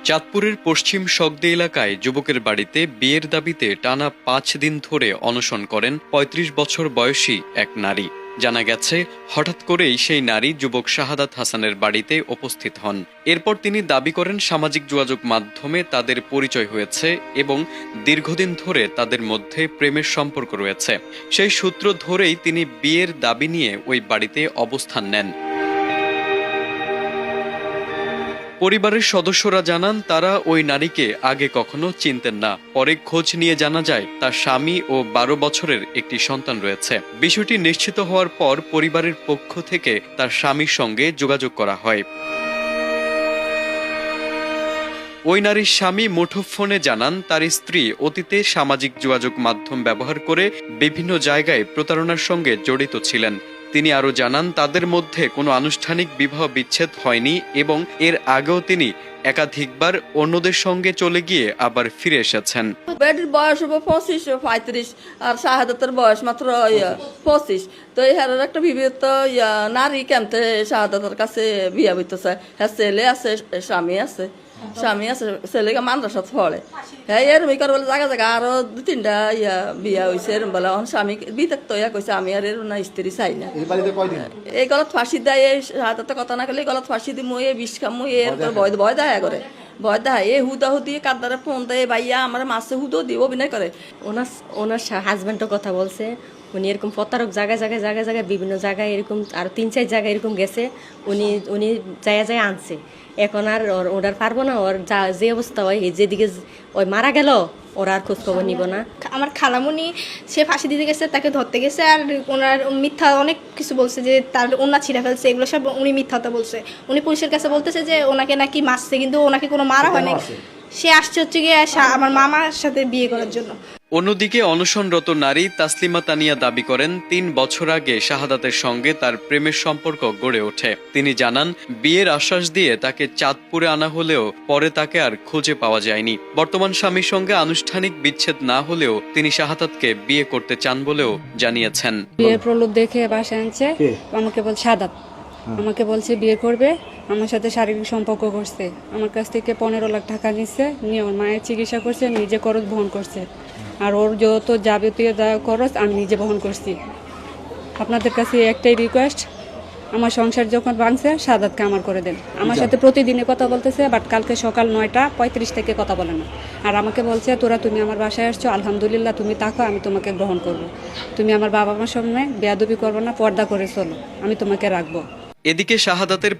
চাঁদপুরের পশ্চিম শগদে এলাকায় যুবকের বাড়িতে বিয়ের দাবিতে টানা ৫ দিন ধরে অনশন করেন ৩৫ বছর বয়সী এক নারী। জানা গেছে, হঠাৎ করেই সেই নারী যুবক শাহাদাত হাসানের বাড়িতে উপস্থিত হন। এরপর তিনি দাবি করেন সামাজিক যোগাযোগ মাধ্যমে তাদের পরিচয় হয়েছে এবং দীর্ঘদিন ধরে তাদের মধ্যে প্রেমের সম্পর্ক রয়েছে। সেই সূত্র ধরেই তিনি বিয়ের দাবি নিয়ে ওই বাড়িতে অবস্থান নেন। পরিবারের সদস্যরা জানান, তারা ওই নারীকে আগে কখনো চিনতেন না। পরে খোঁজ নিয়ে জানা যায় তার স্বামী ও ১২ বছরের একটি সন্তান রয়েছে। বিষয়টি নিশ্চিত হওয়ার পর পরিবারের পক্ষ থেকে তার স্বামীর সঙ্গে যোগাযোগ করা হয়। ওই নারীর স্বামী মুঠোফোনে জানান, তার স্ত্রী অতীতে সামাজিক যোগাযোগ মাধ্যম ব্যবহার করে বিভিন্ন জায়গায় প্রতারণার সঙ্গে জড়িত ছিলেন। তিনি আরও জানান, তাদের মধ্যে কোনো আনুষ্ঠানিক বিবাহ বিচ্ছেদ হয়নি এবং এর আগেও তিনি একাধিকবার অন্যদের সঙ্গে চলে গিয়ে আবার ফিরে এসেছেন। বেটির বয়স হবে ২৫-৩৫ আর শাহাদাতের বয়স মাত্র ২৫। তো এর একটা বিবাহিত নারী কেমতে শাহাদাতের কাছে বিয়া বইতেছে। হ্যাঁ, ছেলে আছে, স্বামী আছে, ছেলেকে মাদ্রাসাত পড়ে। হ্যাঁ, এরম কর বলে জায়গা জায়গা আরো ২-৩টা বিয়া হয়েছে। এরম বলে স্বামী বিতাক্ত কইছে আমি আর এর না স্ত্রী চাই না। এই গলত ফাঁসি দেয়, এই শাহাদাতের কথা না করলে গলত ফাঁসি দিই মুই বিষ খামু এর ভয় দেয় করে। ভয় দেয় এ হুদাহুদি কাদ্দারে ফোন দেয়, ভাইয়া আমার মাছে হুদো দিয়ে অভিনয় করে। ওনার হাজব্যান্ডও কথা বলছে, উনি এরকম প্রতারক জায়গায় জায়গায় জায়গায় জায়গায় বিভিন্ন জায়গায় এরকম আরো ৩-৪ জায়গায় এরকম গেছে। উনি যায় আনছে। এখন আর ওনার পারবো না, ওর যে অবস্থা হয় যেদিকে ওই মারা গেল ওরা আর খোঁজ খবর নিব না। আমার খালামুনি সে ফাঁসি দিতে গেছে, তাকে ধরতে গেছে, আর ওনার মিথ্যা অনেক কিছু বলছে যে তার ওনা ছিঁড়ে ফেলছে, এগুলো সব উনি মিথ্যাটা বলছে। উনি পুলিশের কাছে বলতেছে যে ওনাকে নাকি মারছে, কিন্তু ওনাকে কোনো মারা হয়নি। সে আসছে হচ্ছে গিয়ে আমার মামার সাথে বিয়ে করার জন্য। অন্যদিকে অনশনরত নারী তাসলিমা তানিয়া দাবি করেন, ৩ বছর আগে শাহাদাতের সঙ্গে তার প্রেমের সম্পর্ক গড়ে ওঠে। তিনি জানান, বিয়ের আশ্বাস দিয়ে তাকে চাঁদপুরে আনা হলেও পরে তাকে আর খুঁজে পাওয়া যায়নি। বর্তমান স্বামীর সঙ্গে আনুষ্ঠানিক বিচ্ছেদ না হলেও তিনি শাহাদাতকে বিয়ে করতে চান বলেও জানিয়েছেন। বিয়ের প্রলোভ দেখে বাসায় আনছে, আমাকে বল শাহাদাত আমাকে বলছে বিয়ে করবে, আমার সাথে শারীরিক সম্পর্ক করছে, আমার কাছ থেকে ১৫ লাখ টাকা নিচ্ছে, নিয়ে ওর মায়ের চিকিৎসা করছে, নিজে খরচ বহন করছে, আর ওর যত যাবতীয় খরচ আমি নিজে বহন করছি। আপনাদের কাছে একটাই রিকোয়েস্ট, আমার সংসার যখন ভাঙছে শাহাদাতকে আমার করে দেন। আমার সাথে প্রতিদিনে কথা বলতেছে, বাট কালকে সকাল ৯টা ৩৫ থেকে কথা বলে না। আর আমাকে বলছে, তুমি আমার বাসায় আসছো, আলহামদুলিল্লাহ, তুমি থাকো, আমি তোমাকে গ্রহণ করব। তুমি আমার বাবা মার সামনে বেয়াদবি করবো না, পর্দা করে চলো, আমি তোমাকে রাখবো। এদিকে শাহাদাতের